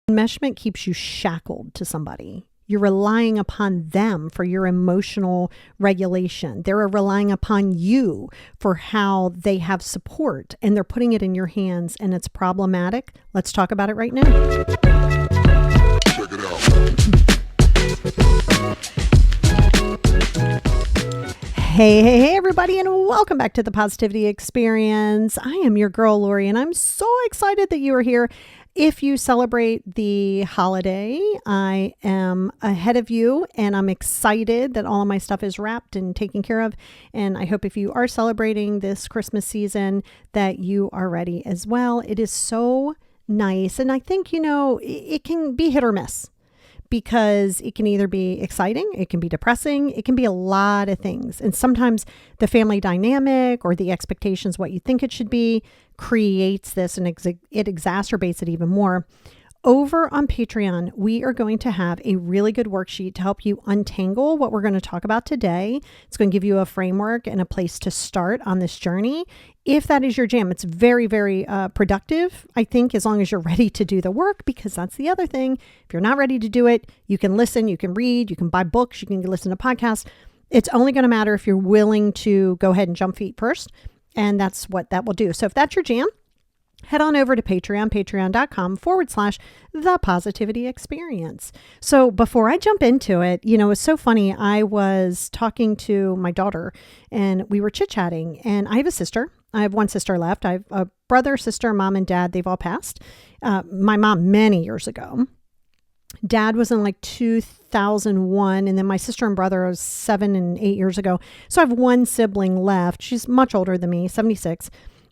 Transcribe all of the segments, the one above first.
Enmeshment keeps you shackled to somebody. You're relying upon them for your emotional regulation. They're relying upon you for how they have support, and they're putting it in your hands, and it's problematic. Let's talk about it right now. Check it out. Hey, everybody, and welcome back to the Positivity Experience. I am your girl, Lori, and I'm so excited that you are here. If you celebrate the holiday, I am ahead of you, and I'm excited that all of my stuff is wrapped and taken care of. And I hope if you are celebrating this Christmas season that you are ready as well. It is so nice. And I think, it can be hit or miss, because it can either be exciting, it can be depressing, it can be a lot of things. And sometimes the family dynamic or the expectations, what you think it should be, creates this, and it exacerbates it even more. Over on Patreon, we are going to have a really good worksheet to help you untangle what we're going to talk about today. It's going to give you a framework and a place to start on this journey. If that is your jam, it's very, very productive, I think, as long as you're ready to do the work, because that's the other thing. If you're not ready to do it, you can listen, you can read, you can buy books, you can listen to podcasts. It's only going to matter if you're willing to go ahead and jump feet first. And that's what that will do. So if that's your jam, head on over to Patreon, patreon.com/The Positivity Experience. So before I jump into it, it's so funny. I was talking to my daughter and we were chit-chatting, and I have a sister. I have one sister left. I have a brother, sister, mom, and dad. They've all passed. My mom many years ago. Dad was in like 2001, and then my sister and brother was 7 and 8 years ago. So I have one sibling left. She's much older than me, 76.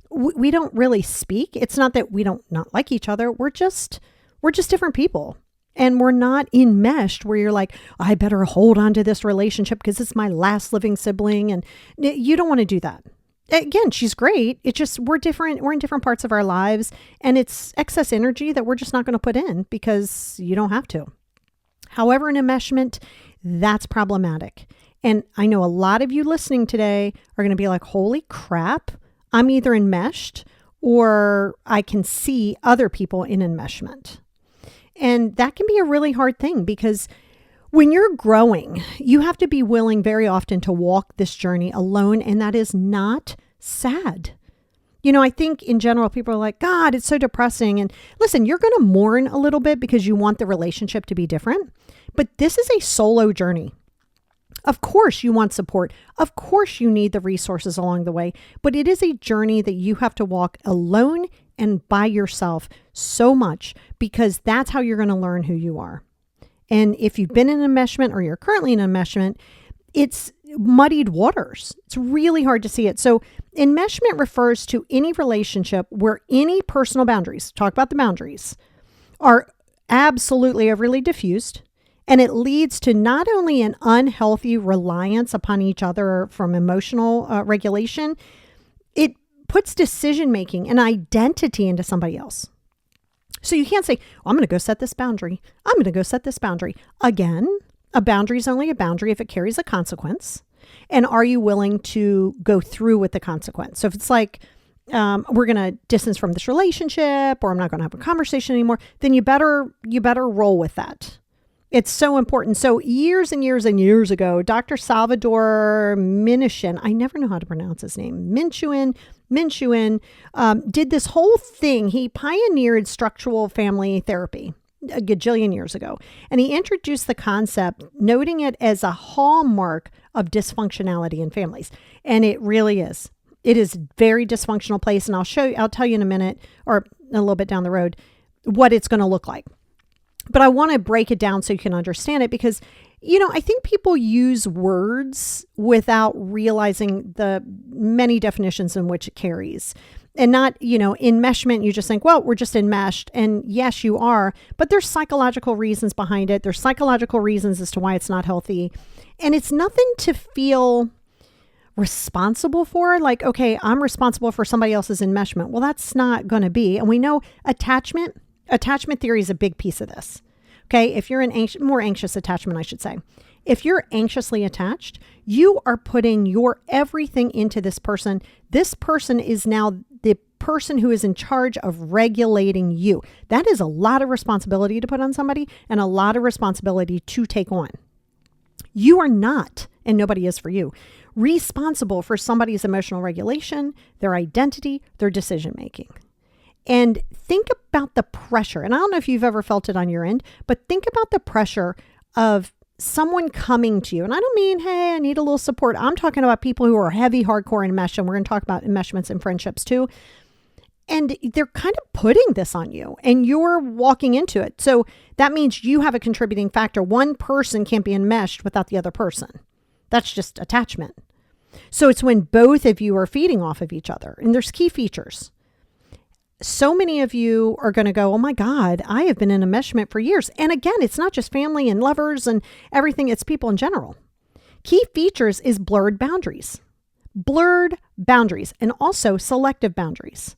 We don't really speak. It's not that we don't not like each other. We're just different people. And we're not enmeshed where you're like, I better hold on to this relationship because it's my last living sibling. And you don't want to do that. Again, she's great. It's just, we're different. We're in different parts of our lives, and it's excess energy that we're just not going to put in because you don't have to. However, in enmeshment, that's problematic. And I know a lot of you listening today are going to be like, holy crap, I'm either enmeshed or I can see other people in enmeshment. And that can be a really hard thing, because when you're growing, you have to be willing very often to walk this journey alone, and that is not sad. I think in general, people are like, God, it's so depressing. And listen, you're going to mourn a little bit because you want the relationship to be different, but this is a solo journey. Of course you want support. Of course you need the resources along the way, but it is a journey that you have to walk alone and by yourself so much, because that's how you're going to learn who you are. And if you've been in enmeshment or you're currently in enmeshment, it's muddied waters. It's really hard to see it. So enmeshment refers to any relationship where any personal boundaries, talk about the boundaries, are absolutely overly diffused. And it leads to not only an unhealthy reliance upon each other from emotional regulation, it puts decision-making and identity into somebody else. So you can't say, I'm going to go set this boundary. I'm going to go set this boundary. Again, a boundary is only a boundary if it carries a consequence. And are you willing to go through with the consequence? So if it's like, we're going to distance from this relationship, or I'm not going to have a conversation anymore, then you better roll with that. It's so important. So years and years and years ago, Dr. Salvador Minuchin, I never know how to pronounce his name, Minuchin, did this whole thing. He pioneered structural family therapy a gajillion years ago. And he introduced the concept, noting it as a hallmark of dysfunctionality in families. And it really is. It is a very dysfunctional place. And I'll tell you in a minute, or a little bit down the road, what it's going to look like. But I want to break it down so you can understand it, because, I think people use words without realizing the many definitions in which it carries. And not, enmeshment, you just think, well, we're just enmeshed. And yes, you are. But there's psychological reasons behind it. There's psychological reasons as to why it's not healthy. And it's nothing to feel responsible for. Like, okay, I'm responsible for somebody else's enmeshment. Well, that's not going to be. And we know attachment theory is a big piece of this. Okay. If you're more anxious attachment, I should say, if you're anxiously attached, you are putting your everything into this person. This person is now the person who is in charge of regulating you. That is a lot of responsibility to put on somebody and a lot of responsibility to take on. You are not, and nobody is for you, responsible for somebody's emotional regulation, their identity, their decision making. And think about the pressure. And I don't know if you've ever felt it on your end, but think about the pressure of someone coming to you. And I don't mean, hey, I need a little support. I'm talking about people who are heavy, hardcore enmesh, and we're going to talk about enmeshments and friendships too. And they're kind of putting this on you and you're walking into it. So that means you have a contributing factor. One person can't be enmeshed without the other person. That's just attachment. So it's when both of you are feeding off of each other. And there's key features. So many of you are going to go, oh my God, I have been in enmeshment for years. And again, it's not just family and lovers and everything. It's people in general. Key features is blurred boundaries. Blurred boundaries and also selective boundaries.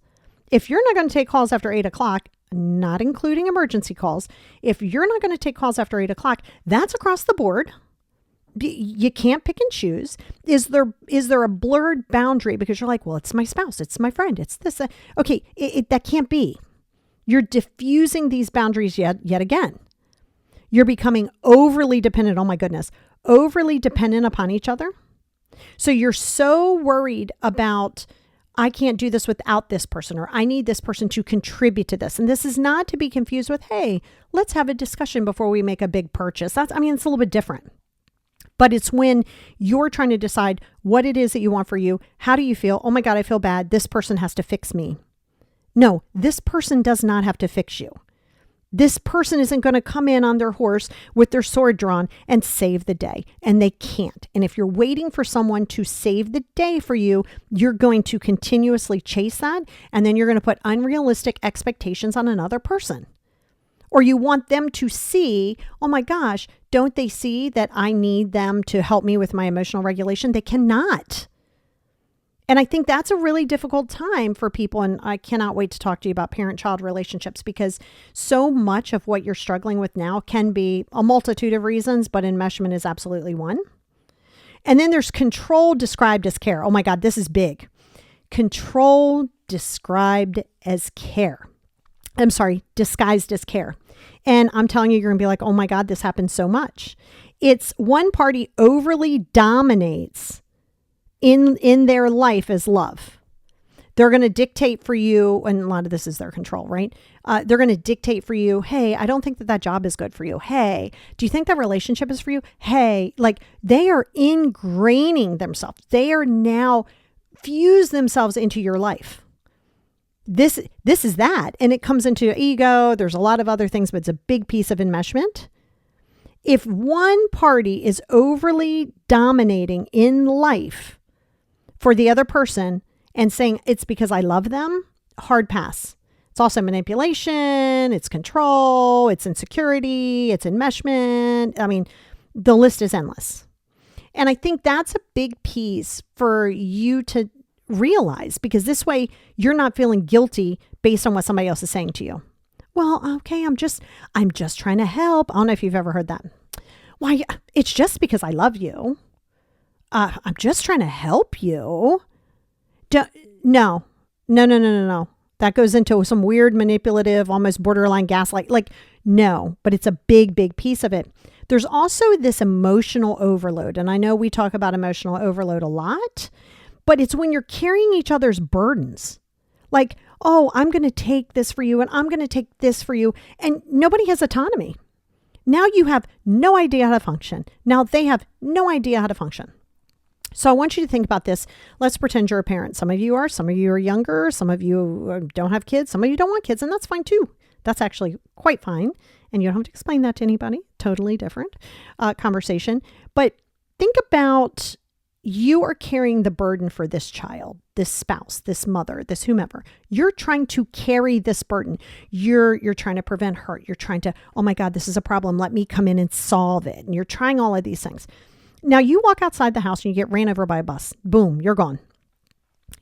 If you're not going to take calls after 8 o'clock, not including emergency calls, if you're not going to take calls after 8 o'clock, that's across the board. You can't pick and choose. Is there a blurred boundary because you're like, well, it's my spouse, it's my friend, it's this. Okay, that can't be. You're diffusing these boundaries yet again. You're becoming overly dependent. Oh my goodness, overly dependent upon each other. So you're so worried about, I can't do this without this person, or I need this person to contribute to this. And this is not to be confused with, hey, let's have a discussion before we make a big purchase. It's a little bit different. But it's when you're trying to decide what it is that you want for you. How do you feel? Oh my God, I feel bad. This person has to fix me. No, this person does not have to fix you. This person isn't going to come in on their horse with their sword drawn and save the day. And they can't. And if you're waiting for someone to save the day for you, you're going to continuously chase that. And then you're going to put unrealistic expectations on another person. Or you want them to see, oh my gosh, don't they see that I need them to help me with my emotional regulation? They cannot. And I think that's a really difficult time for people. And I cannot wait to talk to you about parent-child relationships because so much of what you're struggling with now can be a multitude of reasons, but enmeshment is absolutely one. And then there's control described as care. Oh my God, this is big. Control described as care. Disguised as care. And I'm telling you, you're going to be like, oh my God, this happens so much. It's one party overly dominates in their life as love. They're going to dictate for you, and a lot of this is their control, right? They're going to dictate for you, hey, I don't think that job is good for you. Hey, do you think that relationship is for you? Hey, like they are ingraining themselves. They are now fuse themselves into your life. This is that. And it comes into ego. There's a lot of other things, but it's a big piece of enmeshment. If one party is overly dominating in life for the other person and saying it's because I love them, hard pass. It's also manipulation, it's control, it's insecurity, it's enmeshment. I mean, the list is endless. And I think that's a big piece for you to realize, because this way you're not feeling guilty based on what somebody else is saying to you. Well, okay, I'm just trying to help. I don't know if you've ever heard that. Why? It's just because I love you. I'm just trying to help you. No. That goes into some weird manipulative, almost borderline gaslight. No, but it's a big, big piece of it. There's also this emotional overload. And I know we talk about emotional overload a lot, but it's when you're carrying each other's burdens. Like, oh, I'm going to take this for you and I'm going to take this for you. And nobody has autonomy. Now you have no idea how to function. Now they have no idea how to function. So I want you to think about this. Let's pretend you're a parent. Some of you are younger. Some of you don't have kids. Some of you don't want kids, and that's fine too. That's actually quite fine. And you don't have to explain that to anybody. Totally different conversation. But think about, you are carrying the burden for this child, this spouse, this mother, this whomever. You're trying to carry this burden. You're trying to prevent hurt. You're trying to, oh my God, this is a problem. Let me come in and solve it. And you're trying all of these things. Now you walk outside the house and you get ran over by a bus. Boom, you're gone.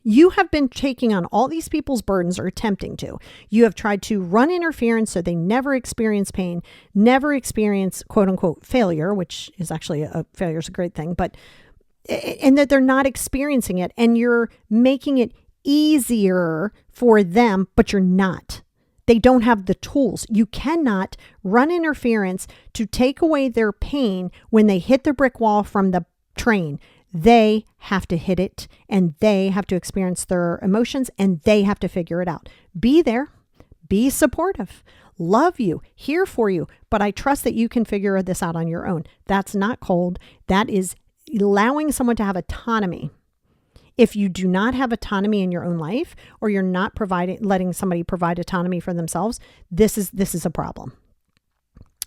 You have been taking on all these people's burdens, or attempting to. You have tried to run interference so they never experience pain, never experience quote unquote failure, which is actually failure is a great thing, and that they're not experiencing it. And you're making it easier for them, but you're not. They don't have the tools. You cannot run interference to take away their pain when they hit the brick wall from the train. They have to hit it, and they have to experience their emotions, and they have to figure it out. Be there, be supportive, love you, here for you, but I trust that you can figure this out on your own. That's not cold. That is allowing someone to have autonomy. If you do not have autonomy in your own life, or you're not letting somebody provide autonomy for themselves, this is a problem.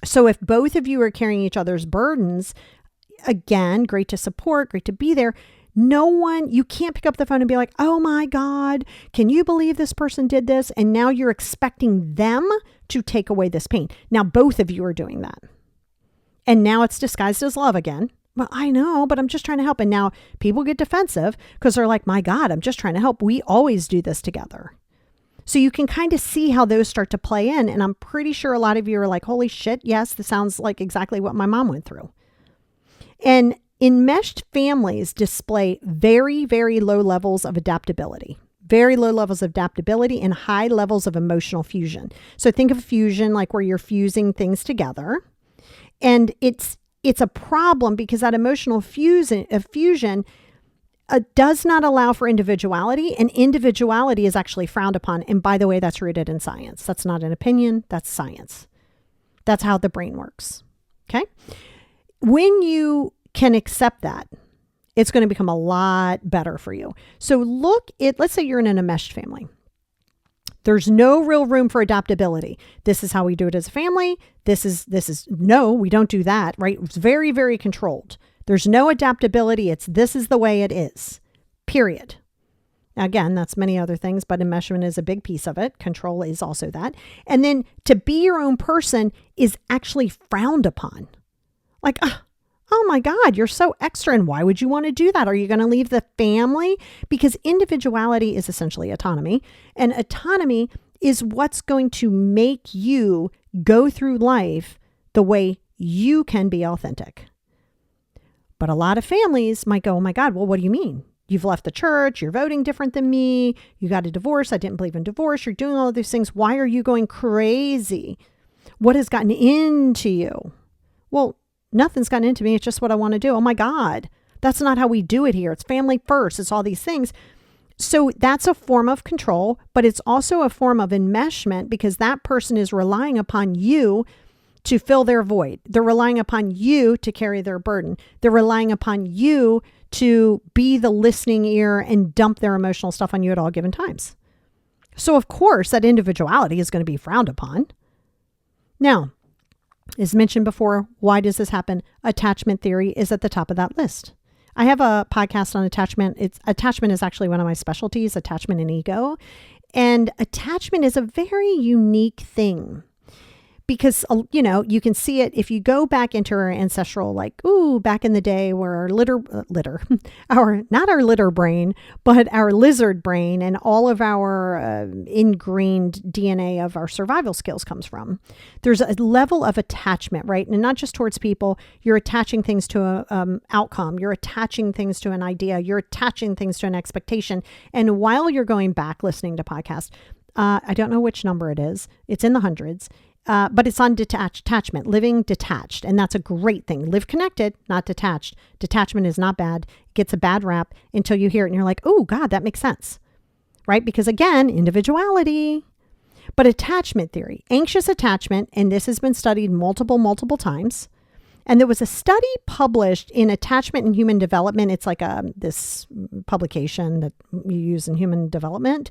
So if both of you are carrying each other's burdens, again, great to support, great to be there. You can't pick up the phone and be like, oh my God, can you believe this person did this? And now you're expecting them to take away this pain. Now both of you are doing that. And now it's disguised as love again. Well, I know, but I'm just trying to help. And now people get defensive because they're like, my God, I'm just trying to help. We always do this together. So you can kind of see how those start to play in. And I'm pretty sure a lot of you are like, holy shit, yes, this sounds like exactly what my mom went through. And enmeshed families display very, very low levels of adaptability. Very low levels of adaptability and high levels of emotional fusion. So think of fusion like where you're fusing things together. And it's a problem because that emotional fusion does not allow for individuality, and individuality is actually frowned upon. And by the way, that's rooted in science. That's not an opinion, that's science. That's how the brain works. Okay? When you can accept that, it's going to become a lot better for you. So let's say you're in an enmeshed family. There's no real room for adaptability. This is how we do it as a family. No, we don't do that, right? It's very, very controlled. There's no adaptability. This is the way it is, period. Again, that's many other things, but enmeshment is a big piece of it. Control is also that. And then to be your own person is actually frowned upon. Like, oh my God, you're so extra. And why would you want to do that? Are you going to leave the family? Because individuality is essentially autonomy. And autonomy is what's going to make you go through life the way you can be authentic. But a lot of families might go, oh my God, well, what do you mean? You've left the church, you're voting different than me, you got a divorce, I didn't believe in divorce, you're doing all of these things. Why are you going crazy? What has gotten into you? Well, nothing's gotten into me. It's just what I want to do. Oh my God, that's not how we do it here. It's family first. It's all these things. So that's a form of control, but it's also a form of enmeshment because that person is relying upon you to fill their void. They're relying upon you to carry their burden. They're relying upon you to be the listening ear and dump their emotional stuff on you at all given times. So of course that individuality is going to be frowned upon. Now, as mentioned before, why does this happen? Attachment theory is at the top of that list. I have a podcast on attachment. Attachment is actually one of my specialties, attachment and ego. And attachment is a very unique thing because, you can see it if you go back into our ancestral, back in the day where our not our litter brain, but our lizard brain and all of our ingrained DNA of our survival skills comes from. There's a level of attachment, right? And not just towards people. You're attaching things to an outcome. You're attaching things to an idea. You're attaching things to an expectation. And while you're going back listening to podcasts, I don't know which number it is. It's in the hundreds. But it's on detachment, living detached. And that's a great thing. Live connected, not detached. Detachment is not bad. It gets a bad rap until you hear it and you're like, oh God, that makes sense. Right? Because again, individuality. But attachment theory, anxious attachment, and this has been studied multiple times. And there was a study published in Attachment in Human Development. It's like this publication that you use in human development.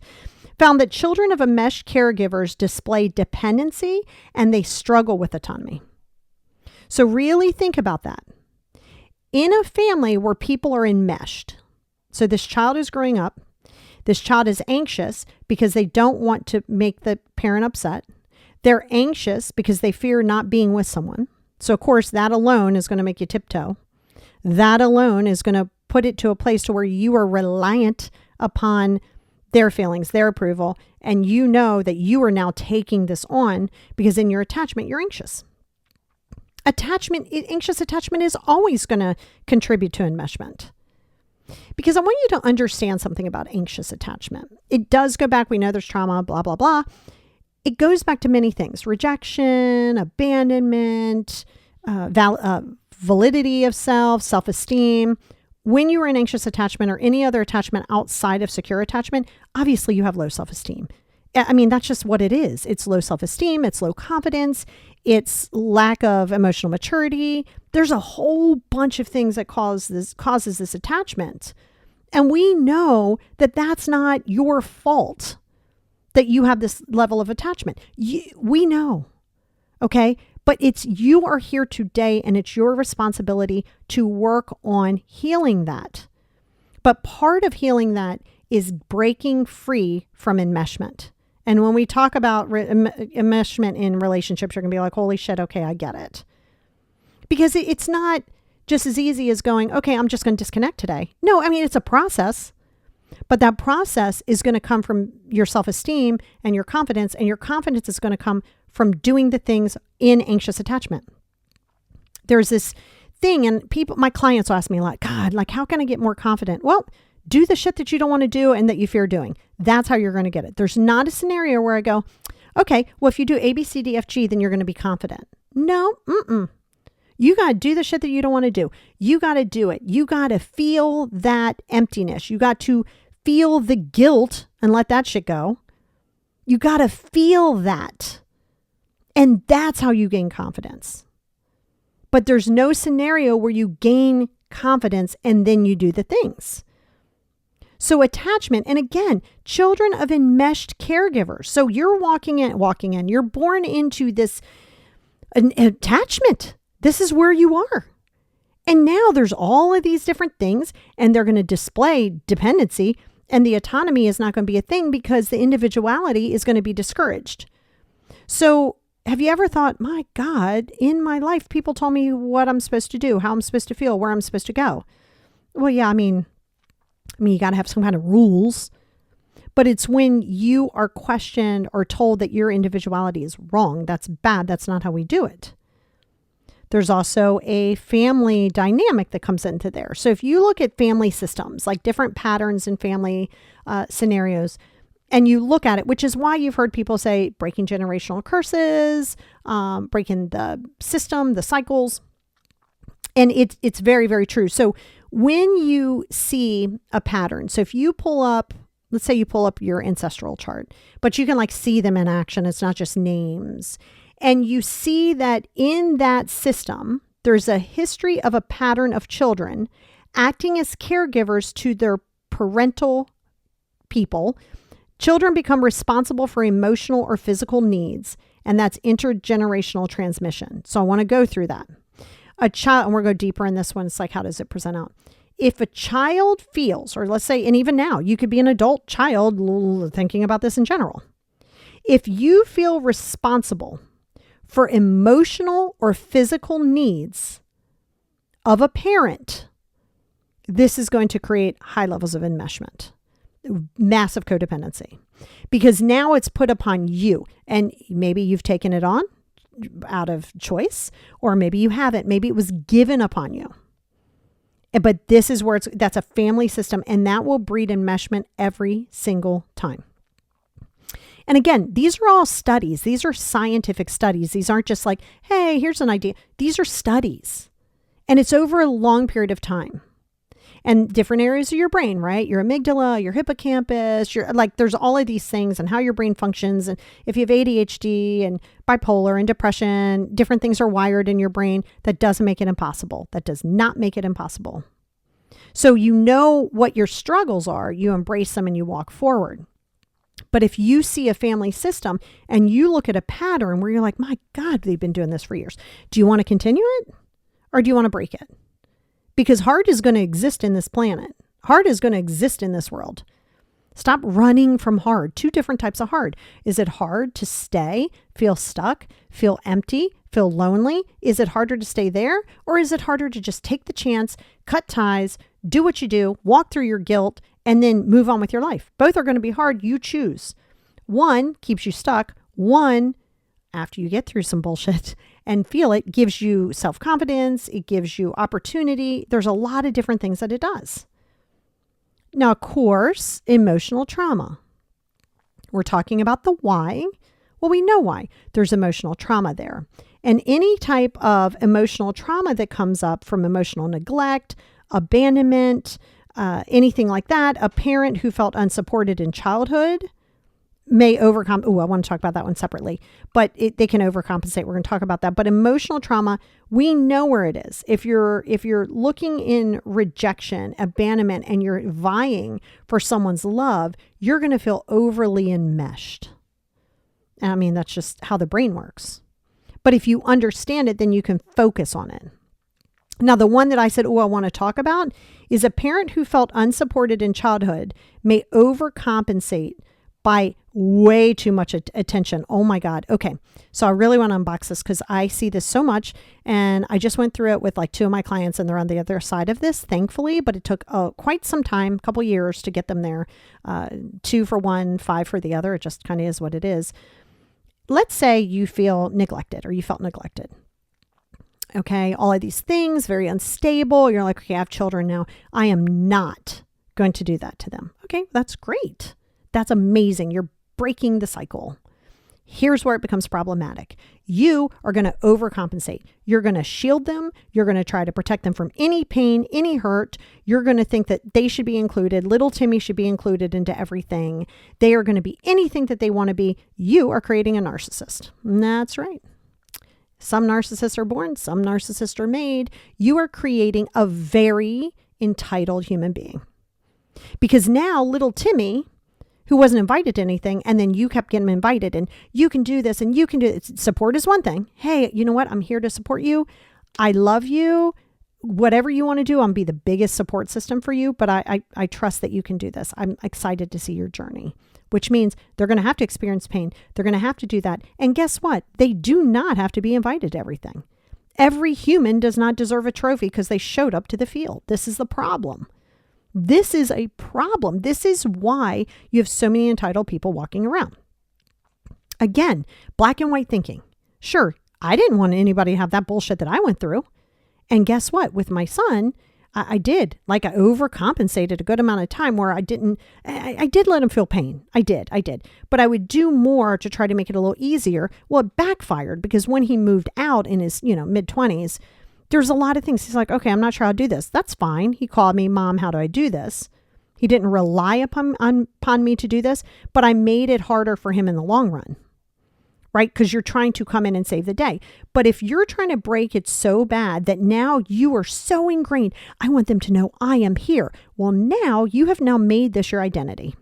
Found that children of enmeshed caregivers display dependency and they struggle with autonomy. So really think about that. In a family where people are enmeshed, so this child is growing up, this child is anxious because they don't want to make the parent upset. They're anxious because they fear not being with someone. So of course that alone is going to make you tiptoe. That alone is going to put it to a place to where you are reliant upon their feelings, their approval, and you know that you are now taking this on because in your attachment, you're anxious. Anxious attachment is always going to contribute to enmeshment. Because I want you to understand something about anxious attachment. It does go back. We know there's trauma, blah, blah, blah. It goes back to many things: rejection, abandonment, validity of self, self-esteem. When you are in anxious attachment or any other attachment outside of secure attachment, obviously you have low self-esteem. I mean, that's just what it is. It's low self-esteem. It's low confidence. It's lack of emotional maturity. There's a whole bunch of things that causes this attachment. And we know that that's not your fault that you have this level of attachment. We know, okay? But you are here today, and it's your responsibility to work on healing that. But part of healing that is breaking free from enmeshment. And when we talk about enmeshment in relationships, you're going to be like, holy shit, okay, I get it. Because it's not just as easy as going, okay, I'm just going to disconnect today. No, I mean, it's a process. But that process is going to come from your self-esteem and your confidence is going to come from doing the things in anxious attachment. There's this thing, and my clients will ask me a lot, God, like, how can I get more confident? Well, do the shit that you don't want to do and that you fear doing. That's how you're going to get it. There's not a scenario where I go, okay, well, if you do A, B, C, D, F, G, then you're going to be confident. No, You got to do the shit that you don't want to do. You got to do it. You got to feel that emptiness. You got to feel the guilt and let that shit go. You got to feel that. And that's how you gain confidence. But there's no scenario where you gain confidence and then you do the things. So attachment, and again, children of enmeshed caregivers. So you're walking in, you're born into this attachment. This is where you are. And now there's all of these different things, and they're going to display dependency, and the autonomy is not going to be a thing because the individuality is going to be discouraged. So have you ever thought, my God, in my life, people told me what I'm supposed to do, how I'm supposed to feel, where I'm supposed to go? Well, yeah, I mean, you got to have some kind of rules, but it's when you are questioned or told that your individuality is wrong. That's bad. That's not how we do it. There's also a family dynamic that comes into there. So if you look at family systems, like different patterns in family scenarios, and you look at it, which is why you've heard people say breaking generational curses, breaking the system, the cycles. And it's very, very true. So when you see a pattern, so if you pull up, let's say you pull up your ancestral chart, but you can like see them in action. It's not just names. And you see that in that system, there's a history of a pattern of children acting as caregivers to their parental people. Children become responsible for emotional or physical needs, and that's intergenerational transmission. So I want to go through that. A child, and we're going to go deeper in this one. It's like, how does it present out? If a child feels, or let's say, and even now, you could be an adult child thinking about this in general. If you feel responsible for emotional or physical needs of a parent, this is going to create high levels of enmeshment, massive codependency, because now it's put upon you, and maybe you've taken it on out of choice, or maybe you haven't. Maybe it was given upon you. But this is where that's a family system, and that will breed enmeshment every single time. And again, these are all studies. These are scientific studies. These aren't just like, hey, here's an idea. These are studies, and it's over a long period of time. And different areas of your brain, right? Your amygdala, your hippocampus, there's all of these things and how your brain functions. And if you have ADHD and bipolar and depression, different things are wired in your brain. That doesn't make it impossible. That does not make it impossible. So you know what your struggles are, you embrace them and you walk forward. But if you see a family system and you look at a pattern where you're like, my God, they've been doing this for years. Do you want to continue it or do you want to break it? Because hard is going to exist in this planet. Hard is going to exist in this world. Stop running from hard. Two different types of hard. Is it hard to stay, feel stuck, feel empty, feel lonely? Is it harder to stay there? Or is it harder to just take the chance, cut ties, do what you do, walk through your guilt, and then move on with your life? Both are going to be hard. You choose. One keeps you stuck. One, after you get through some bullshit and feel it, gives you self-confidence. It gives you opportunity. There's a lot of different things that it does. Now, of course, emotional trauma. We're talking about the why. Well, we know why. There's emotional trauma there. And any type of emotional trauma that comes up from emotional neglect, abandonment, anything like that, a parent who felt unsupported in childhood may overcome. Oh, I want to talk about that one separately, but they can overcompensate. We're going to talk about that. But emotional trauma, we know where it is. If you're looking in rejection, abandonment, and you're vying for someone's love, you're going to feel overly enmeshed. I mean, that's just how the brain works. But if you understand it, then you can focus on it. Now, the one that I said, I want to talk about is a parent who felt unsupported in childhood may overcompensate by way too much attention. Oh my God. Okay. So I really want to unbox this because I see this so much, and I just went through it with like 2 of my clients, and they're on the other side of this, thankfully, but it took quite some time, a couple years to get them there. 2 for one, 5 for the other. It just kind of is what it is. Let's say you feel neglected, or you felt neglected. Okay. All of these things, very unstable. You're like, okay, I have children now. I am not going to do that to them. Okay. That's great. That's amazing. You're breaking the cycle. Here's where it becomes problematic. You are going to overcompensate. You're going to shield them. You're going to try to protect them from any pain, any hurt. You're going to think that they should be included. Little Timmy should be included into everything. They are going to be anything that they want to be. You are creating a narcissist. And that's right. Some narcissists are born. Some narcissists are made. You are creating a very entitled human being. Because now little Timmy, who wasn't invited to anything, and then you kept getting him invited, and you can do this and you can do it. Support is one thing. Hey, you know what? I'm here to support you. I love you. Whatever you want to do, I'll be the biggest support system for you, but I trust that you can do this. I'm excited to see your journey, which means they're going to have to experience pain. They're going to have to do that. And guess what? They do not have to be invited to everything. Every human does not deserve a trophy because they showed up to the field. This is the problem. This is a problem. This is why you have so many entitled people walking around. Again, black and white thinking. Sure, I didn't want anybody to have that bullshit that I went through. And guess what? With my son, I did. Like, I overcompensated a good amount of time where I did let him feel pain. I did. But I would do more to try to make it a little easier. Well, it backfired because when he moved out in his, mid-20s, there's a lot of things. He's like, okay, I'm not sure how to do this. That's fine. He called me, Mom, how do I do this? He didn't rely upon me to do this, but I made it harder for him in the long run, right? Because you're trying to come in and save the day. But if you're trying to break it so bad that now you are so ingrained, I want them to know I am here. Well, now you have now made this your identity.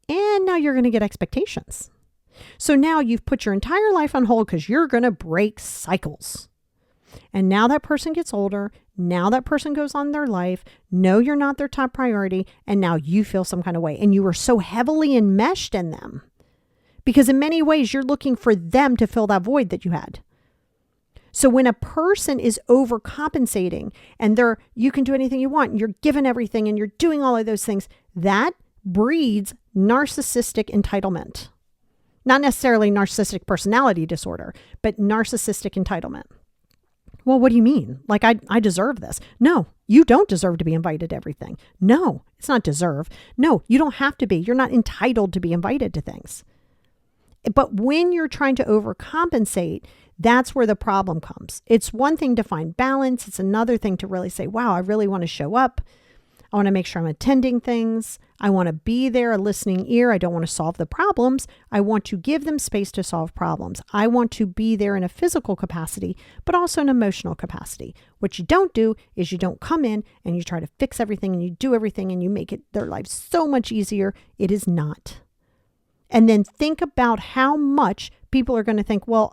And now you're going to get expectations. So now you've put your entire life on hold because you're going to break cycles. And now that person gets older. Now that person goes on their life. No, you're not their top priority. And now you feel some kind of way. And you were so heavily enmeshed in them. Because in many ways, you're looking for them to fill that void that you had. So when a person is overcompensating and you can do anything you want, and you're given everything and you're doing all of those things, that breeds narcissistic entitlement. Not necessarily narcissistic personality disorder, but narcissistic entitlement. Well, what do you mean? Like, I deserve this. No, you don't deserve to be invited to everything. No, it's not deserve. No, you don't have to be. You're not entitled to be invited to things. But when you're trying to overcompensate, that's where the problem comes. It's one thing to find balance. It's another thing to really say, wow, I really want to show up. I want to make sure I'm attending things. I want to be there, a listening ear. I don't want to solve the problems. I want to give them space to solve problems. I want to be there in a physical capacity, but also an emotional capacity. What you don't do is you don't come in and you try to fix everything and you do everything and you make their lives so much easier. It is not. And then think about how much people are going to think, well,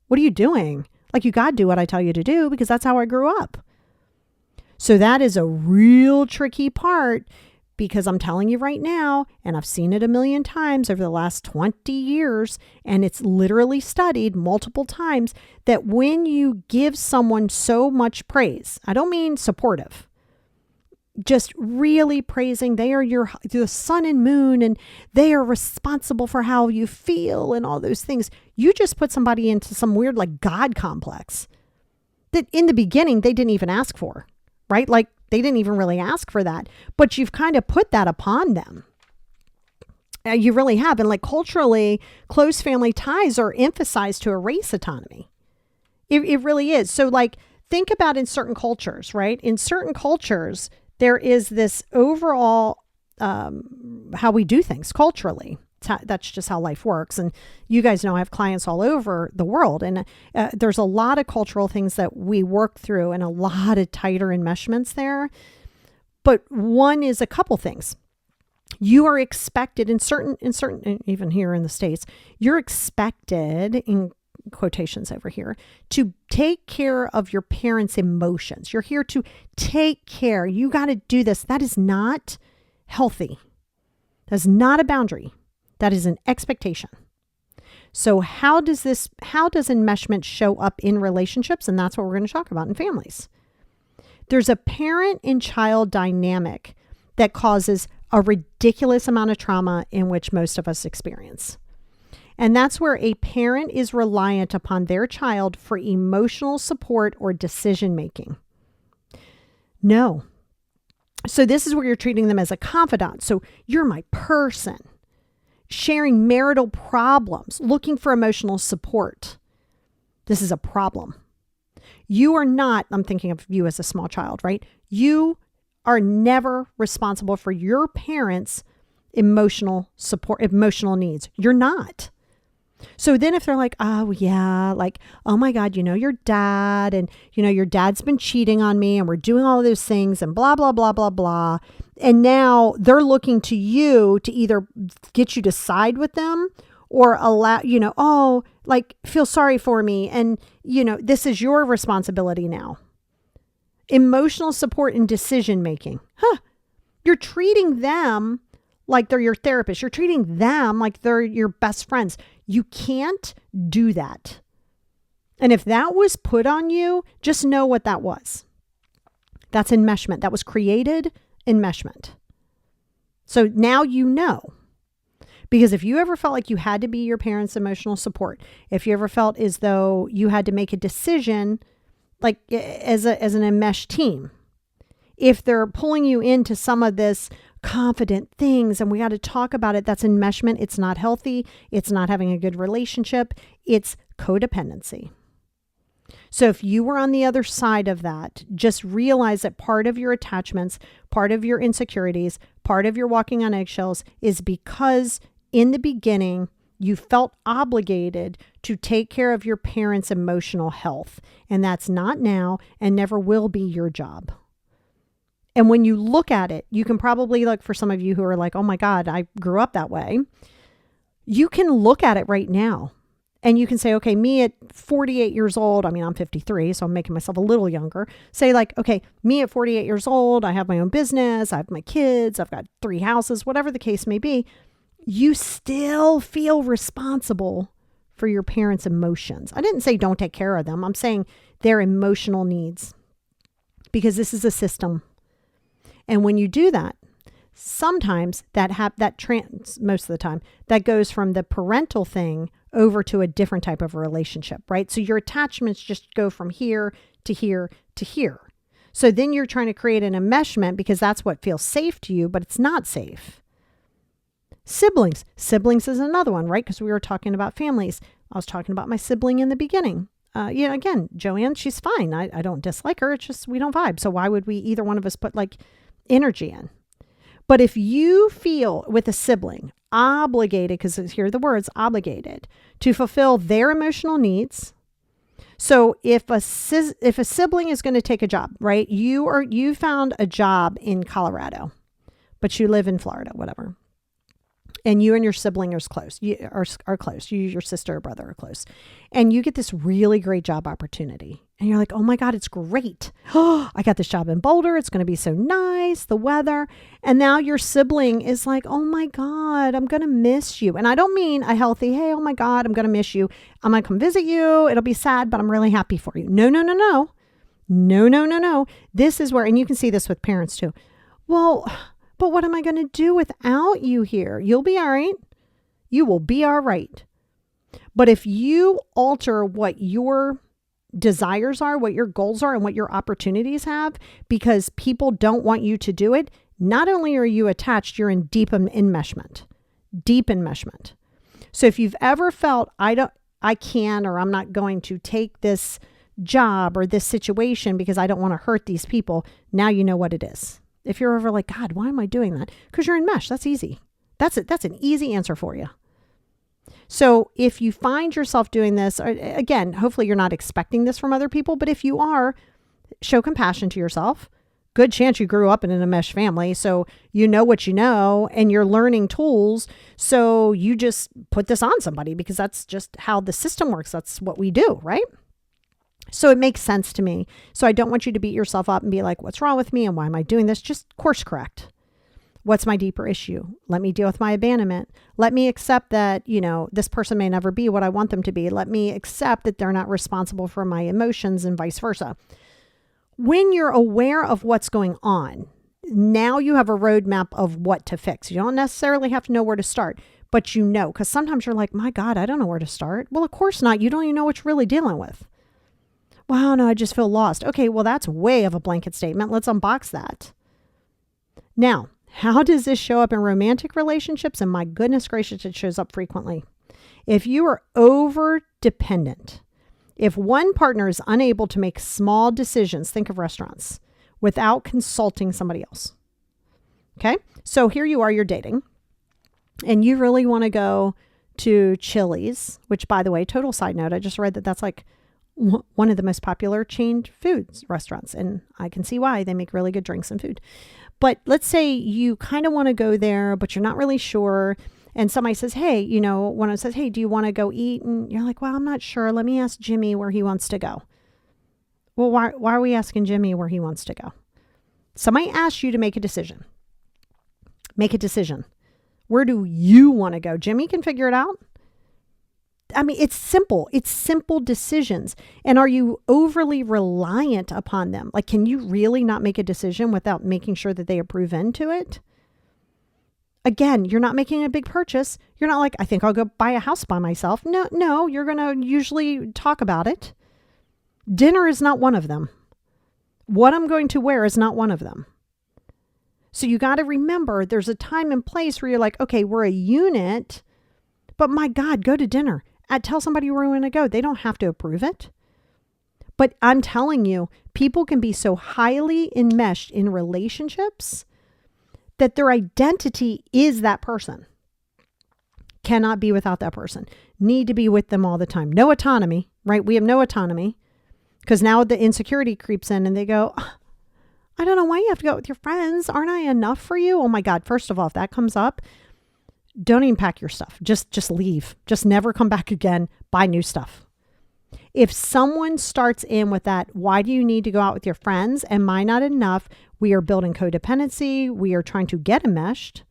what are you doing? Like, you got to do what I tell you to do because that's how I grew up. So that is a real tricky part, because I'm telling you right now, and I've seen it a million times over the last 20 years, and it's literally studied multiple times, that when you give someone so much praise, I don't mean supportive, just really praising, they are the sun and moon, and they are responsible for how you feel and all those things. You just put somebody into some weird like God complex that in the beginning they didn't even ask for. Right? Like, They didn't even really ask for that, but you've kind of put that upon them. You really have. And like culturally, close family ties are emphasized to erase autonomy. It really is. So like, think about in certain cultures, right? In certain cultures, there is this overall how we do things culturally. That's just how life works. And you guys know I have clients all over the world. And there's a lot of cultural things that we work through and a lot of tighter enmeshments there. But one is a couple things. You are expected in certain, even here in the States, you're expected, in quotations over here, to take care of your parents' emotions. You're here to take care. You got to do this. That is not healthy. That's not a boundary. That is an expectation. So how does enmeshment show up in relationships? And that's what we're going to talk about in families. There's a parent and child dynamic that causes a ridiculous amount of trauma in which most of us experience. And that's where a parent is reliant upon their child for emotional support or decision making. No. So this is where you're treating them as a confidant. So you're my person, sharing marital problems, looking for emotional support. This is a problem. You are not, I'm thinking of you as a small child, right? You are never responsible for your parents' emotional support, emotional needs. You're not. So then if they're like, oh yeah, like, oh my God, your dad and, your dad's been cheating on me and we're doing all of those things and blah, blah, blah, blah, blah. And now they're looking to you to either get you to side with them or allow, oh, like feel sorry for me. And, this is your responsibility now. Emotional support and decision making. You're treating them like they're your therapist. You're treating them like they're your best friends. You can't do that. And if that was put on you, just know what that was. That's enmeshment. That was created enmeshment. So now you know. Because if you ever felt like you had to be your parents' emotional support, if you ever felt as though you had to make a decision, like as an enmeshed team, if they're pulling you into some of this confident things and we got to talk about it, that's enmeshment. It's not healthy. It's not having a good relationship. It's codependency. So if you were on the other side of that, just realize that part of your attachments, part of your insecurities, part of your walking on eggshells is because in the beginning, you felt obligated to take care of your parents' emotional health. And that's not now and never will be your job. And when you look at it, you can probably, like for some of you who are like, oh my God, I grew up that way. You can look at it right now and you can say, okay, me at 48 years old, I'm 53, so I'm making myself a little younger. Say like, okay, me at 48 years old, I have my own business, I have my kids, I've got 3 houses, whatever the case may be. You still feel responsible for your parents' emotions. I didn't say don't take care of them. I'm saying their emotional needs because this is a system. And when you do that, sometimes most of the time, that goes from the parental thing over to a different type of a relationship, right? So your attachments just go from here to here to here. So then you're trying to create an enmeshment because that's what feels safe to you, but it's not safe. Siblings is another one, right? Because we were talking about families. I was talking about my sibling in the beginning. Again, Joanne, she's fine. I don't dislike her. It's just we don't vibe. So why would we either one of us put like energy in? But if you feel with a sibling obligated, because here are the words, obligated, to fulfill their emotional needs. So if a sibling is going to take a job, right? You found a job in Colorado, but you live in Florida, whatever. And you and your sibling are close. You are close. You, your sister or brother are close. And you get this really great job opportunity. And you're like, oh my God, it's great. Oh, I got this job in Boulder. It's going to be so nice, the weather. And now your sibling is like, oh my God, I'm going to miss you. And I don't mean a healthy, hey, oh my God, I'm going to miss you. I'm going to come visit you. It'll be sad, but I'm really happy for you. No. No. This is where, and you can see this with parents too. Well, but what am I going to do without you here? You'll be all right. You will be all right. But if you alter what your desires are, what your goals are, and what your opportunities have, because people don't want you to do it, not only are you attached, you're in deep enmeshment. Deep enmeshment. So if you've ever felt, I can, or I'm not going to take this job or this situation because I don't want to hurt these people, now you know what it is. If you're ever like, God, why am I doing that? Because you're in mesh. That's easy. That's it. That's an easy answer for you. So if you find yourself doing this, again, hopefully you're not expecting this from other people, but if you are, show compassion to yourself. Good chance you grew up in an enmeshed family, so you know what you know, and you're learning tools, so you just put this on somebody because that's just how the system works. That's what we do, right? So it makes sense to me. So I don't want you to beat yourself up and be like, what's wrong with me and why am I doing this? Just course correct. What's my deeper issue? Let me deal with my abandonment. Let me accept that, this person may never be what I want them to be. Let me accept that they're not responsible for my emotions and vice versa. When you're aware of what's going on, now you have a roadmap of what to fix. You don't necessarily have to know where to start, but you know, because sometimes you're like, my God, I don't know where to start. Well, of course not. You don't even know what you're really dealing with. Wow, no, I just feel lost. Okay, well, that's way of a blanket statement. Let's unbox that. Now, how does this show up in romantic relationships? And my goodness gracious, it shows up frequently. If you are over dependent, if one partner is unable to make small decisions, think of restaurants, without consulting somebody else. Okay, so here you are, you're dating, and you really want to go to Chili's, which, by the way, total side note, I just read that that's like one of the most popular chained foods restaurants, and I can see why. They make really good drinks and food. But let's say you kind of want to go there, but you're not really sure. And somebody says, hey, when it says, hey, do you want to go eat? And you're like, well, I'm not sure. Let me ask Jimmy where he wants to go. Well, why are we asking Jimmy where he wants to go? Somebody asked you to make a decision. Make a decision. Where do you want to go? Jimmy can figure it out. I mean, it's simple. It's simple decisions. And are you overly reliant upon them? Like, can you really not make a decision without making sure that they approve into it? Again, you're not making a big purchase. You're not like, I think I'll go buy a house by myself. No, you're going to usually talk about it. Dinner is not one of them. What I'm going to wear is not one of them. So you got to remember there's a time and place where you're like, okay, we're a unit, but my God, go to dinner. Tell somebody where we want to go. They don't have to approve it. But I'm telling you, people can be so highly enmeshed in relationships that their identity is that person. Cannot be without that person. Need to be with them all the time. No autonomy, right? We have no autonomy because now the insecurity creeps in and they go, I don't know why you have to go out with your friends. Aren't I enough for you? Oh my God. First of all, if that comes up, don't even pack your stuff. Just leave. Just never come back again. Buy new stuff. If someone starts in with that, why do you need to go out with your friends? Am I not enough? We are building codependency. We are trying to get enmeshed.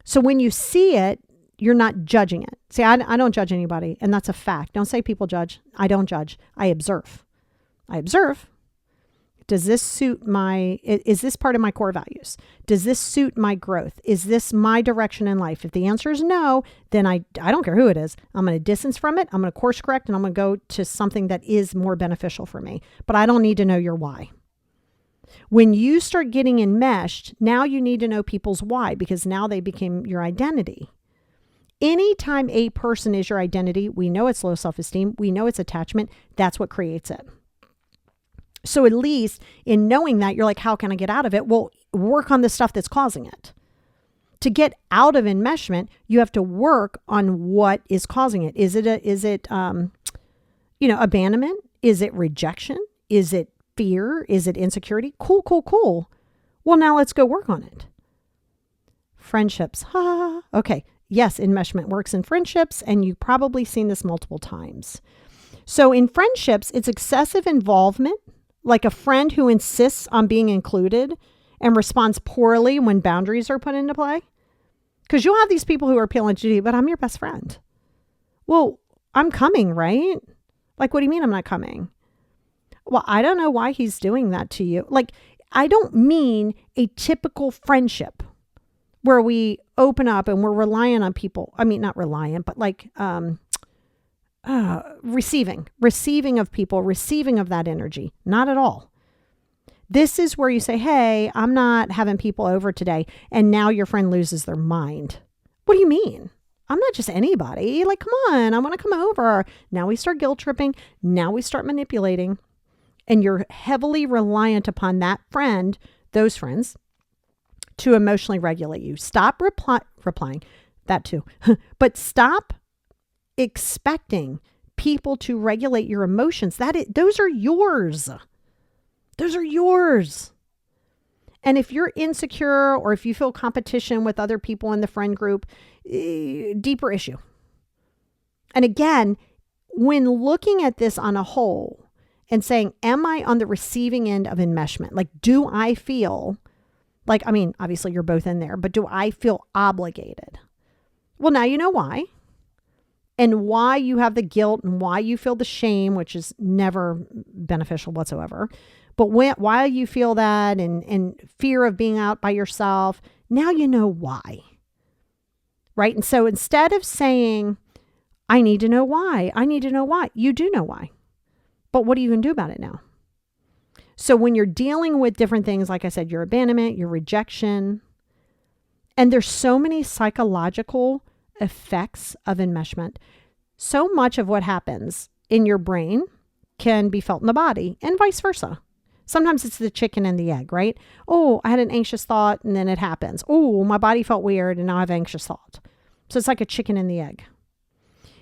So when you see it, you're not judging it. See, I don't judge anybody, and that's a fact. Don't say people judge. I don't judge. I observe. Does this suit is this part of my core values? Does this suit my growth? Is this my direction in life? If the answer is no, then I don't care who it is. I'm going to distance from it. I'm going to course correct, and I'm going to go to something that is more beneficial for me. But I don't need to know your why. When you start getting enmeshed, now you need to know people's why, because now they became your identity. Anytime a person is your identity, we know it's low self-esteem. We know it's attachment. That's what creates it. So at least in knowing that, you're like, how can I get out of it? Well, work on the stuff that's causing it. To get out of enmeshment, you have to work on what is causing it. Is it abandonment? Is it rejection? Is it fear? Is it insecurity? Cool. Well, now let's go work on it. Friendships. Okay. Yes, enmeshment works in friendships, and you've probably seen this multiple times. So in friendships, it's excessive involvement, like a friend who insists on being included and responds poorly when boundaries are put into play. Because you'll have these people who are appealing to you, but I'm your best friend. Well, I'm coming, right? Like, what do you mean I'm not coming? Well, I don't know why he's doing that to you. Like, I don't mean a typical friendship where we open up and we're reliant on people. I mean, not reliant, but like, receiving of people, receiving of that energy. Not at all. This is where you say, hey, I'm not having people over today. And now your friend loses their mind. What do you mean? I'm not just anybody. Like, come on, I want to come over. Now we start guilt tripping. Now we start manipulating. And you're heavily reliant upon that friend, those friends, to emotionally regulate you. Stop replying, that too. But stop expecting people to regulate your emotions. Those are yours. Those are yours. And if you're insecure or if you feel competition with other people in the friend group, deeper issue. And again, when looking at this on a whole and saying, am I on the receiving end of enmeshment? Like, do I feel like, I mean, obviously you're both in there, but do I feel obligated? Well, now you know why. And why you have the guilt and why you feel the shame, which is never beneficial whatsoever. But why you feel that and fear of being out by yourself, now you know why. Right? And so instead of saying, I need to know why, you do know why. But what are you going to do about it now? So when you're dealing with different things, like I said, your abandonment, your rejection, and there's so many psychological effects of enmeshment. So much of what happens in your brain can be felt in the body and vice versa. Sometimes it's the chicken and the egg, right? Oh, I had an anxious thought and then it happens. Oh, my body felt weird and now I have anxious thought. So it's like a chicken and the egg.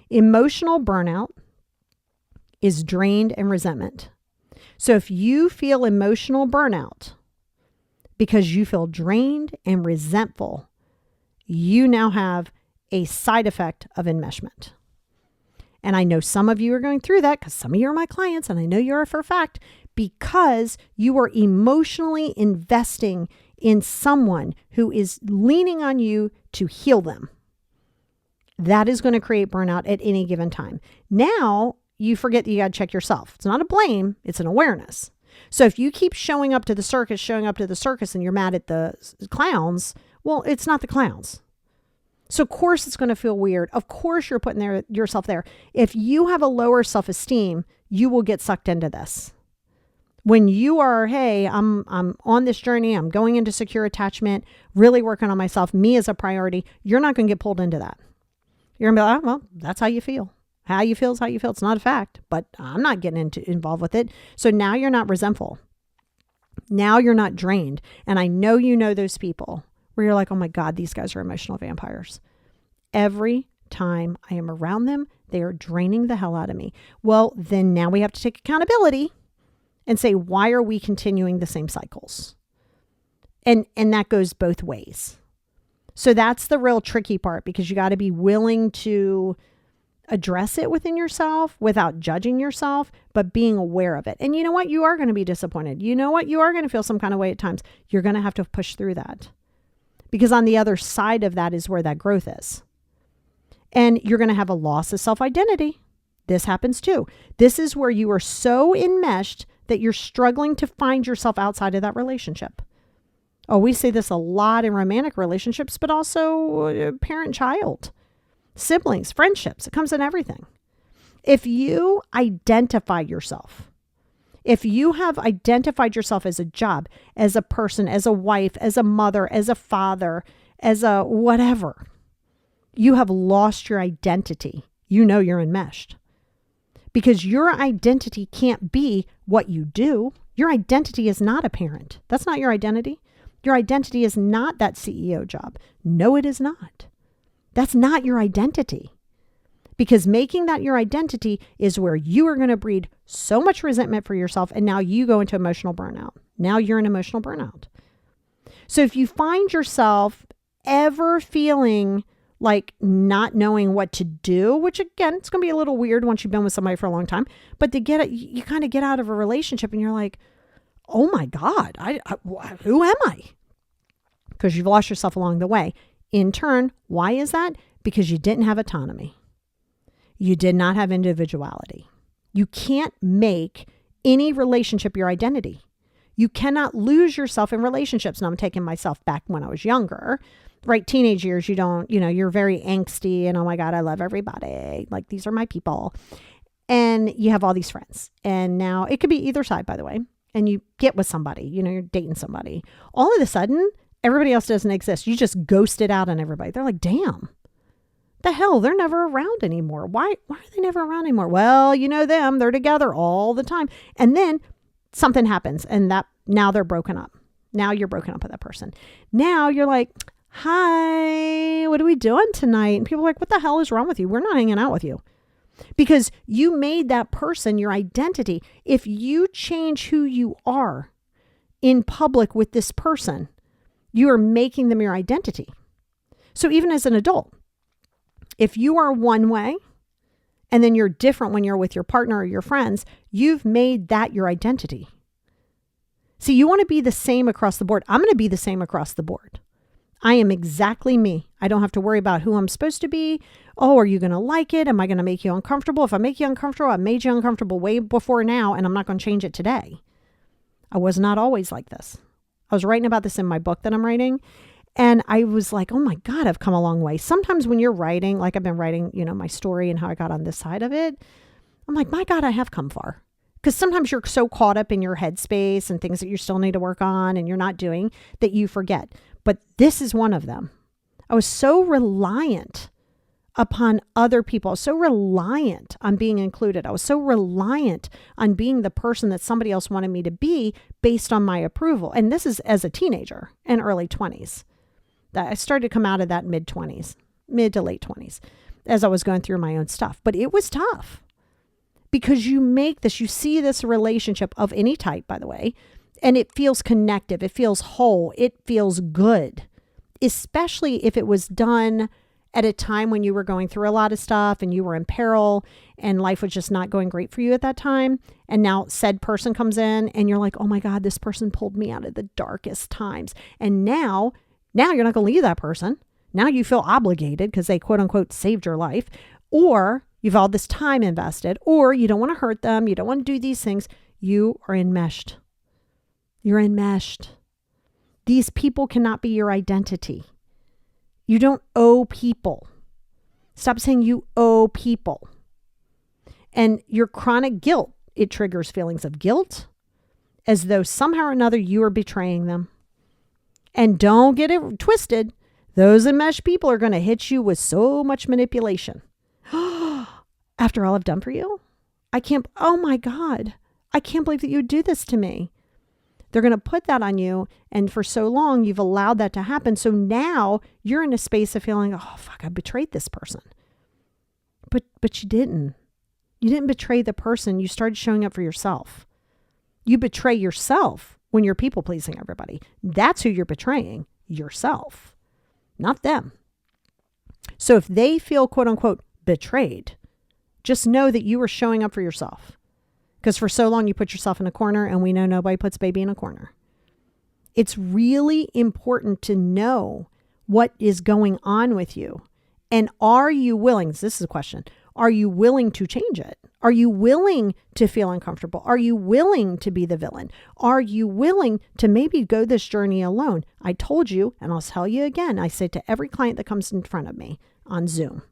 Emotional burnout is drained and resentment. So if you feel emotional burnout because you feel drained and resentful, you now have a side effect of enmeshment. And I know some of you are going through that because some of you are my clients, and I know you are for a fact, because you are emotionally investing in someone who is leaning on you to heal them. That is going to create burnout at any given time. Now you forget that you got to check yourself. It's not a blame, it's an awareness. So if you keep showing up to the circus, and you're mad at the clowns, well, it's not the clowns. So of course it's going to feel weird. Of course you're putting yourself there. If you have a lower self-esteem, you will get sucked into this. When you are, hey, I'm on this journey, I'm going into secure attachment, really working on myself, me as a priority, you're not going to get pulled into that. You're going to be like, well, that's how you feel. How you feel is how you feel. It's not a fact, but I'm not getting involved with it. So now you're not resentful. Now you're not drained. And I know you know those people where you're like, oh my God, these guys are emotional vampires. Every time I am around them, they are draining the hell out of me. Well, then now we have to take accountability and say, why are we continuing the same cycles? And that goes both ways. So that's the real tricky part, because you got to be willing to address it within yourself without judging yourself, but being aware of it. And you know what? You are going to be disappointed. You know what? You are going to feel some kind of way at times. You're going to have to push through that, because on the other side of that is where that growth is. And you're going to have a loss of self-identity. This happens too. This is where you are so enmeshed that you're struggling to find yourself outside of that relationship. Oh, we see this a lot in romantic relationships, but also parent-child, siblings, friendships. It comes in everything. If you identify yourself, if you have identified yourself as a job, as a person, as a wife, as a mother, as a father, as a whatever, you have lost your identity. You know you're enmeshed. Because your identity can't be what you do. Your identity is not a parent. That's not your identity. Your identity is not that CEO job. No, it is not. That's not your identity. Because making that your identity is where you are going to breed so much resentment for yourself, and now you go into emotional burnout. Now you're in emotional burnout. So if you find yourself ever feeling like not knowing what to do, which again, it's going to be a little weird once you've been with somebody for a long time, but to get it, you kind of get out of a relationship and you're like, oh my God, who am I? Because you've lost yourself along the way. In turn, why is that? Because you didn't have autonomy. You did not have individuality. You can't make any relationship your identity. You cannot lose yourself in relationships. Now I'm taking myself back when I was younger. right? Teenage years, you don't, you're very angsty and, oh my God, I love everybody. Like, these are my people. And you have all these friends. And now it could be either side, by the way. And you get with somebody, you're dating somebody. All of a sudden, everybody else doesn't exist. You just ghosted out on everybody. They're like, damn, the hell, they're never around anymore. Why are they never around anymore? Well, you know them, they're together all the time. And then something happens and now they're broken up. Now you're broken up with that person. Now you're like, hi, what are we doing tonight? And people are like, what the hell is wrong with you? We're not hanging out with you. Because you made that person your identity. If you change who you are in public with this person, you are making them your identity. So even as an adult, if you are one way and then you're different when you're with your partner or your friends, you've made that your identity. See, you want to be the same across the board. I'm going to be the same across the board. I am exactly me. I don't have to worry about who I'm supposed to be. Oh, are you going to like it? Am I going to make you uncomfortable? If I make you uncomfortable, I made you uncomfortable way before now, and I'm not going to change it today. I was not always like this. I was writing about this in my book that I'm writing, and I was like, oh my God, I've come a long way. Sometimes when you're writing, like I've been writing, my story and how I got on this side of it, I'm like, my God, I have come far. Because sometimes you're so caught up in your headspace and things that you still need to work on and you're not doing that you forget. But this is one of them. I was so reliant upon other people. I was so reliant on being included. I was so reliant on being the person that somebody else wanted me to be based on my approval. And this is as a teenager and early 20s. That I started to come out of that mid to late 20s as I was going through my own stuff. But it was tough because you see this relationship of any type, by the way, and it feels connective. It feels whole. It feels good, especially if it was done at a time when you were going through a lot of stuff and you were in peril and life was just not going great for you at that time. And now said person comes in and you're like, oh my God, this person pulled me out of the darkest times. And now you're not going to leave that person. Now you feel obligated because they quote unquote saved your life, or you've all this time invested, or you don't want to hurt them. You don't want to do these things. You are enmeshed. You're enmeshed. These people cannot be your identity. You don't owe people. Stop saying you owe people. And your chronic guilt, it triggers feelings of guilt as though somehow or another you are betraying them. And don't get it twisted. Those enmeshed people are going to hit you with so much manipulation. After all I've done for you, oh my God, I can't believe that you would do this to me. They're going to put that on you. And for so long, you've allowed that to happen. So now you're in a space of feeling, oh, fuck, I betrayed this person. But you didn't. You didn't betray the person. You started showing up for yourself. You betray yourself when you're people pleasing everybody. That's who you're betraying, yourself, not them. So if they feel quote unquote betrayed, just know that you were showing up for yourself. Because for so long you put yourself in a corner, and we know nobody puts baby in a corner. It's really important to know what is going on with you. And are you willing, this is a question, are you willing to change it? Are you willing to feel uncomfortable? Are you willing to be the villain? Are you willing to maybe go this journey alone? I told you, and I'll tell you again, I say to every client that comes in front of me on Zoom,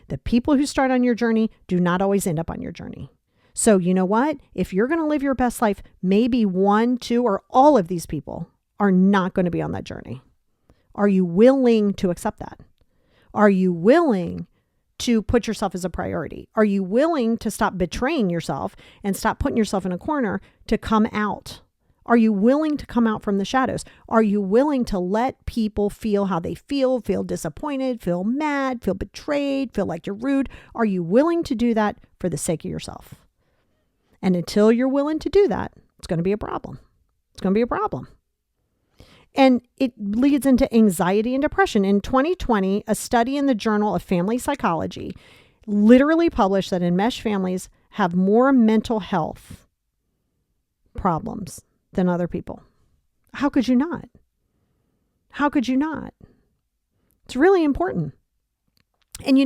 the people who start on your journey do not always end up on your journey. So you know what? If you're going to live your best life, maybe one, two, or all of these people are not going to be on that journey. Are you willing to accept that? Are you willing to put yourself as a priority? Are you willing to stop betraying yourself and stop putting yourself in a corner to come out? Are you willing to come out from the shadows? Are you willing to let people feel how they feel disappointed, feel mad, feel betrayed, feel like you're rude? Are you willing to do that for the sake of yourself? And until you're willing to do that, it's going to be a problem. It's going to be a problem. And it leads into anxiety and depression. In 2020, a study in the Journal of Family Psychology literally published that enmeshed families have more mental health problems than other people. How could you not? How could you not? It's really important. And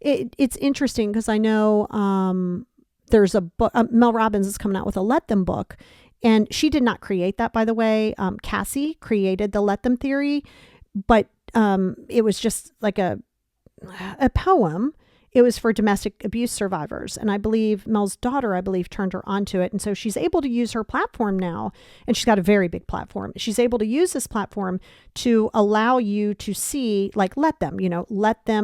it's interesting because I know there's a book, Mel Robbins is coming out with a Let Them book. And she did not create that, by the way. Cassie created the Let Them theory. But it was just like a poem. It was for domestic abuse survivors. And I believe Mel's daughter, turned her onto it. And so she's able to use her platform now. And she's got a very big platform. She's able to use this platform to allow you to see, like, let them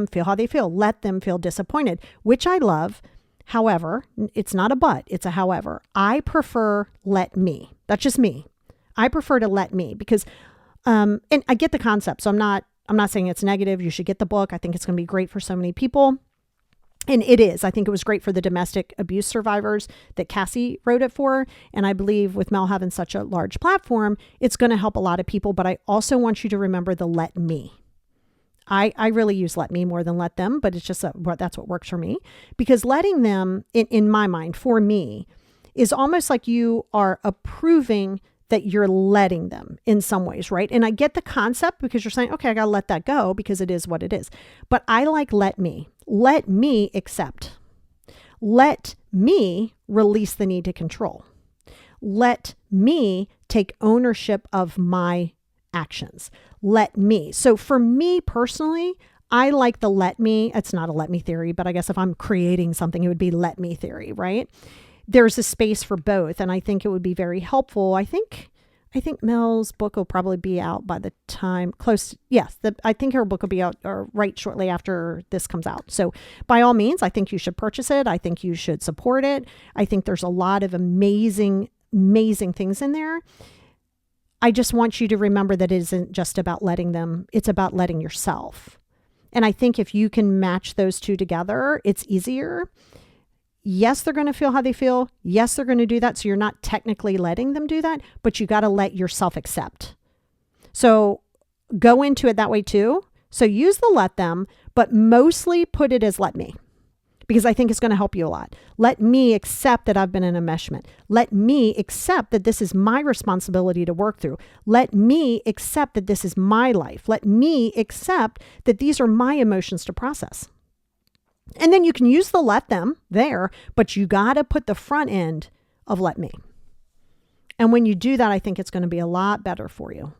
feel how they feel. Let them feel disappointed, which I love. However, it's not a but, it's a however. I prefer let me. That's just me. I prefer to let me because, and I get the concept. So I'm not saying it's negative. You should get the book. I think it's going to be great for so many people. And it is. I think it was great for the domestic abuse survivors that Cassie wrote it for. And I believe with Mel having such a large platform, it's going to help a lot of people. But I also want you to remember the let me. I really use let me more than let them, but it's just that's what works for me. Because letting them, in my mind, for me, is almost like you are approving that you're letting them in some ways, right? And I get the concept because you're saying, okay, I got to let that go because it is what it is. But I like let me. Let me accept. Let me release the need to control. Let me take ownership of my actions. Let me. So for me personally, I like the let me. It's not a let me theory, but I guess if I'm creating something, it would be let me theory, right? There's a space for both. And I think it would be very helpful. I think Mel's book will probably be out by the time close. Yes. I think her book will be out right shortly after this comes out. So by all means, I think you should purchase it. I think you should support it. I think there's a lot of amazing things in there. I just want you to remember that it isn't just about letting them. It's about letting yourself. And I think if you can match those two together, it's easier. Yes, they're going to feel how they feel. Yes, they're going to do that. So you're not technically letting them do that, but you got to let yourself accept. So go into it that way too. So use the let them, but mostly put it as let me, because I think it's going to help you a lot. Let me accept that I've been in enmeshment. Let me accept that this is my responsibility to work through. Let me accept that this is my life. Let me accept that these are my emotions to process. And then you can use the let them there, but you got to put the front end of let me. And when you do that, I think it's going to be a lot better for you.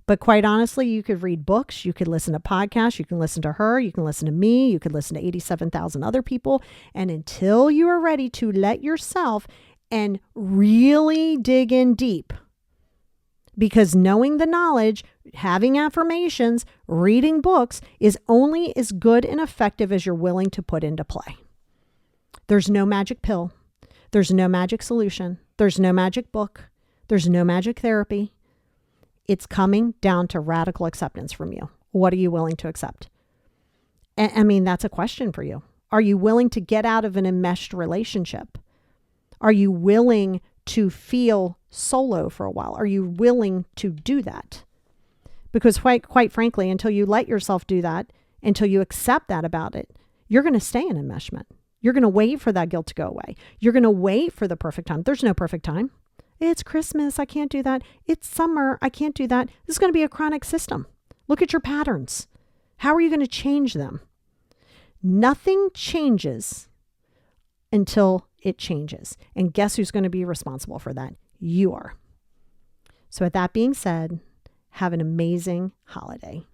But quite honestly, you could read books, you could listen to podcasts, you can listen to her, you can listen to me, you could listen to 87,000 other people. And until you are ready to let yourself and really dig in deep, because knowing the knowledge, having affirmations, reading books is only as good and effective as you're willing to put into play. There's no magic pill. There's no magic solution. There's no magic book. There's no magic therapy. It's coming down to radical acceptance from you. What are you willing to accept? I mean, that's a question for you. Are you willing to get out of an enmeshed relationship? Are you willing to feel solo for a while? Are you willing to do that? Because quite frankly, until you let yourself do that, until you accept that about it, you're going to stay in enmeshment. You're going to wait for that guilt to go away. You're going to wait for the perfect time. There's no perfect time. It's Christmas. I can't do that. It's summer. I can't do that. This is going to be a chronic system. Look at your patterns. How are you going to change them? Nothing changes until it changes. And guess who's going to be responsible for that? You are. So with that being said, have an amazing holiday.